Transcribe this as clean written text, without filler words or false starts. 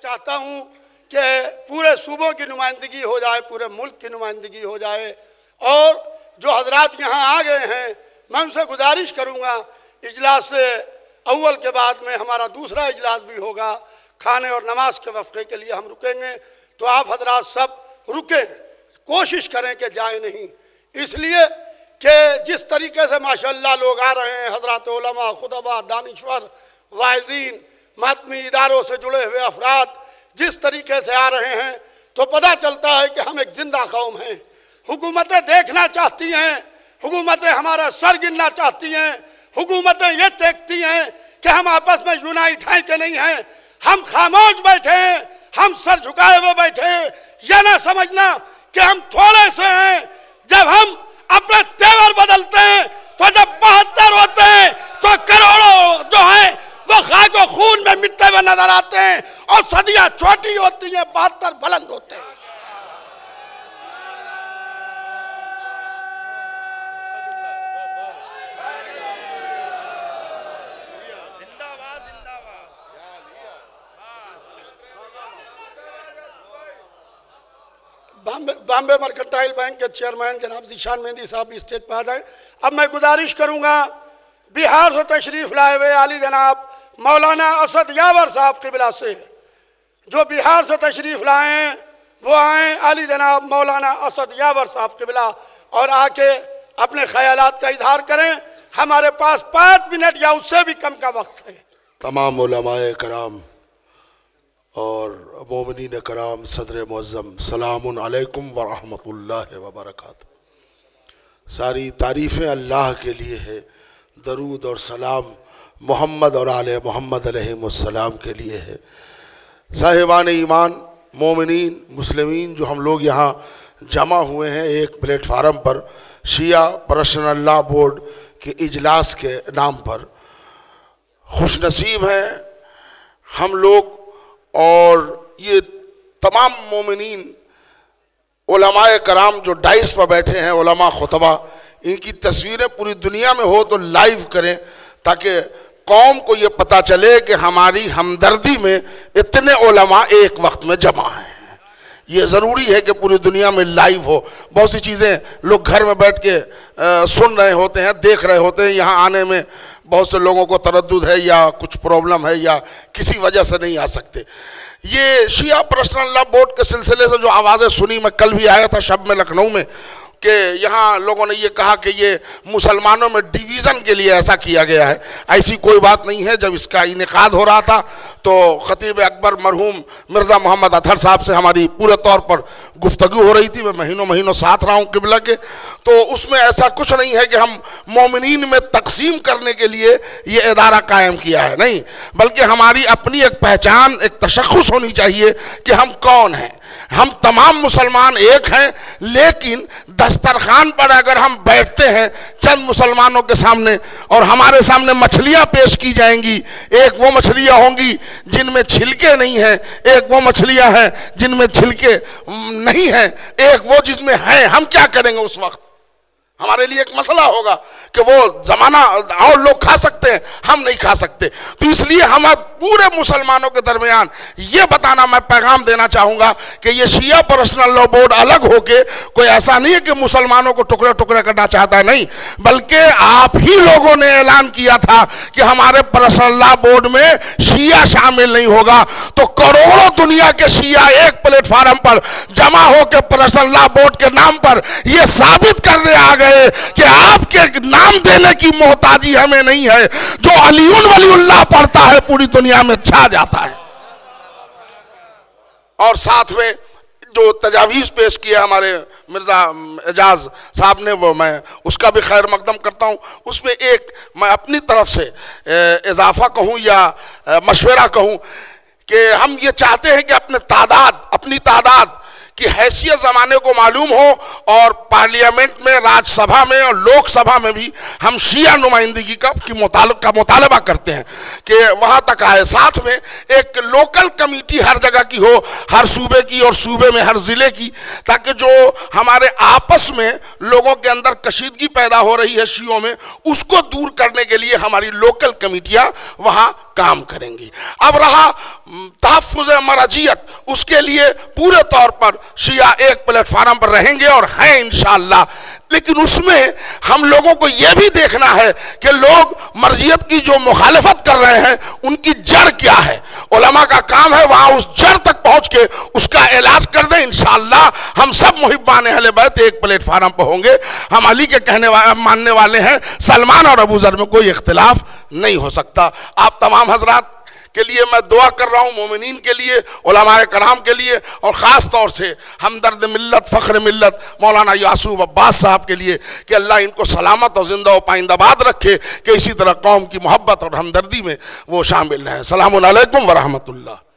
चाहता हूँ कि पूरे सूबों की नुमाइंदगी हो जाए, पूरे मुल्क की नुमाइंदगी हो जाए। और जो हजरात यहाँ आ गए हैं, मैं उनसे गुजारिश करूँगा, इजलास से अव्वल के बाद में हमारा दूसरा इजलास भी होगा, खाने और नमाज के वफ़े के लिए हम रुकेंगे, तो आप हजरात सब रुकें, कोशिश करें कि जाए नहीं, इसलिए कि जिस तरीके से माशाअल्लाह लोग आ रहे हैं, हजरात उलमा, खुतबा, दानिश्वर, वाइज़ीन, मातमी इदारों से जुड़े हुए अफराद जिस तरीके से आ रहे हैं, तो पता चलता है कि हम एक जिंदा कौम हैं। हुकूमतें देखना चाहती हैं, हुकूमतें हमारा सर गिनना चाहती हैं, हुकूमतें ये देखती हैं कि हम आपस में यूनाइट हैं कि नहीं हैं। हम खामोश बैठे हैं, हम सर झुकाए हुए बैठे हैं, यह ना समझना कि हम थोड़े से हैं। जब हम अपने तेवर बदलते हैं, तो जब 72 होते हैं, तो करोड़ों जो है वो खाक और खून में मिटते हुए नजर आते हैं, और सदियां छोटी होती हैं, 72 बुलंद होते हैं। बॉम्बे मर्केंटाइल बैंक के चेयरमैन जनाब ज़ीशान मेहंदी साहब भी स्टेज पर आ जाए। अब मैं गुजारिश करूंगा, बिहार से तशरीफ लाए हुए आली जनाब मौलाना असद यावर साहब क़िबला से, जो बिहार से तशरीफ लाए हैं वो आए आली जनाब मौलाना असद यावर साहब क़िबला, और आके अपने ख्यालात का इजहार करें। हमारे पास 5 मिनट या उससे भी कम का वक्त है। तमाम उलमाए कराम और मोमिनीन कराम, सदर मुअज़्ज़म, सलामुन अलैकुम व रहमतुल्लाहि व बरकातुहू। सारी तारीफ़ें अल्लाह के लिए है, दरूद और सलाम मोहम्मद और आले मोहम्मद अलैहिमुस्सलाम के लिए है। साहिबान ईमान, मोमिनीन, मुस्लिमीन, जो हम लोग यहाँ जमा हुए हैं एक प्लेटफार्म पर शिया पर्सनल लॉ बोर्ड के इजलास के नाम पर, खुशनसीब हैं हम लोग। और ये तमाम मोमिनीन उलमाए कराम जो डाइस पर बैठे हैं, उलमा खुतबा, इनकी तस्वीरें पूरी दुनिया में हो तो लाइव करें, ताकि कौम को ये पता चले कि हमारी हमदर्दी में इतने उलमा एक वक्त में जमा हैं। ये ज़रूरी है कि पूरी दुनिया में लाइव हो। बहुत सी चीज़ें लोग घर में बैठ के सुन रहे होते हैं, देख रहे होते हैं, यहाँ आने में बहुत से लोगों को तरद्दुद है या कुछ प्रॉब्लम है या किसी वजह से नहीं आ सकते। ये शिया पर्सनल लॉ बोर्ड के सिलसिले से जो आवाज़ें सुनी, मैं कल भी आया था शब में लखनऊ में, कि यहाँ लोगों ने ये कहा कि ये मुसलमानों में डिवीज़न के लिए ऐसा किया गया है। ऐसी कोई बात नहीं है। जब इसका इनेकाद हो रहा था तो ख़तीब अकबर मरहूम मिर्ज़ा मोहम्मद अतहर साहब से हमारी पूरे तौर पर गुफ्तगू हो रही थी। मैं महीनों महीनों साथ रहा हूँ क़िबला के, तो उसमें ऐसा कुछ नहीं है कि हम मोमिनीन में तकसीम करने के लिए ये इदारा कायम किया है, नहीं, बल्कि हमारी अपनी एक पहचान, एक तशख़्ख़ुस होनी चाहिए कि हम कौन हैं। हम तमाम मुसलमान एक हैं, लेकिन दस्तरखान पर अगर हम बैठते हैं चंद मुसलमानों के सामने और हमारे सामने मछलियां पेश की जाएंगी, एक वो मछलियां होंगी जिनमें छिलके नहीं हैं, एक वो मछलियां हैं जिनमें छिलके नहीं हैं, एक वो जिसमें हैं, हम क्या करेंगे उस वक्त? हमारे लिए एक मसला होगा कि वो ज़माना और लोग खा सकते हैं, हम नहीं खा सकते। तो इसलिए हम पूरे मुसलमानों के दरमियान ये बताना, मैं पैगाम देना चाहूँगा कि ये शिया पर्सनल लॉ बोर्ड अलग होके कोई ऐसा नहीं है कि मुसलमानों को टुकड़े टुकड़े करना चाहता है, नहीं, बल्कि आप ही लोगों ने ऐलान किया था कि हमारे पर्सनल लॉ बोर्ड में शिया शामिल नहीं होगा। तो करोड़ों दुनिया के शिया एक प्लेटफार्म पर जमा होकर पर्सनल लॉ बोर्ड के नाम पर यह साबित करने आ गए कि आपके नाम देने की मोहताजी हमें नहीं है। जो अलीउन वलीउल्लाह पढ़ता है पूरी दुनिया में छा जाता है। और साथ में जो तजावीज़ पेश किया हमारे मिर्ज़ा एजाज साहब ने, वो मैं उसका भी खैर मकदम करता हूँ। उसमें एक मैं अपनी तरफ से इजाफा कहूँ या मशवरा कहूँ कि हम ये चाहते हैं कि अपनी तादाद की हैसियत ज़माने को मालूम हो, और पार्लियामेंट में, राज्यसभा में और लोकसभा में भी हम शिया नुमाइंदगी का मुतालबा करते हैं कि वहाँ तक आए। साथ में एक लोकल कमेटी हर जगह की हो, हर सूबे की और सूबे में हर ज़िले की, ताकि जो हमारे आपस में लोगों के अंदर कशीदगी पैदा हो रही है शियों में, उसको दूर करने के लिए हमारी लोकल कमेटियाँ वहाँ काम करेंगी। अब रहा तहफ़्फ़ुज़ मरजियत, उसके लिए पूरे तौर पर शिया एक प्लेटफार्म पर रहेंगे और हैं इंशाअल्लाह। लेकिन उसमें हम लोगों को यह भी देखना है कि लोग मर्जियत की जो मुखालफत कर रहे हैं उनकी जड़ क्या है। उलमा का काम है वहाँ उस जड़ तक पहुँच के उसका इलाज कर दें। इंशाअल्लाह हम सब मुहिब्बान अहले बैत एक प्लेटफार्म पर होंगे। हम अली के मानने वाले हैं, सलमान और अबू ज़र में कोई इख्तिलाफ नहीं हो सकता। आप तमाम हजरात के लिए मैं दुआ कर रहा हूँ, मोमिनीन के लिए, उलमाए कराम के लिए, और ख़ास तौर से हमदर्द मिल्लत, फ़ख्र मिल्लत मौलाना यासूब अब्बास साहब के लिए कि अल्लाह इनको सलामत और ज़िंदा व पाइंदाबाद रखे, कि इसी तरह कौम की मोहब्बत और हमदर्दी में वो शामिल रहें। सलामुन अलैकुम व रहमतुल्लाह।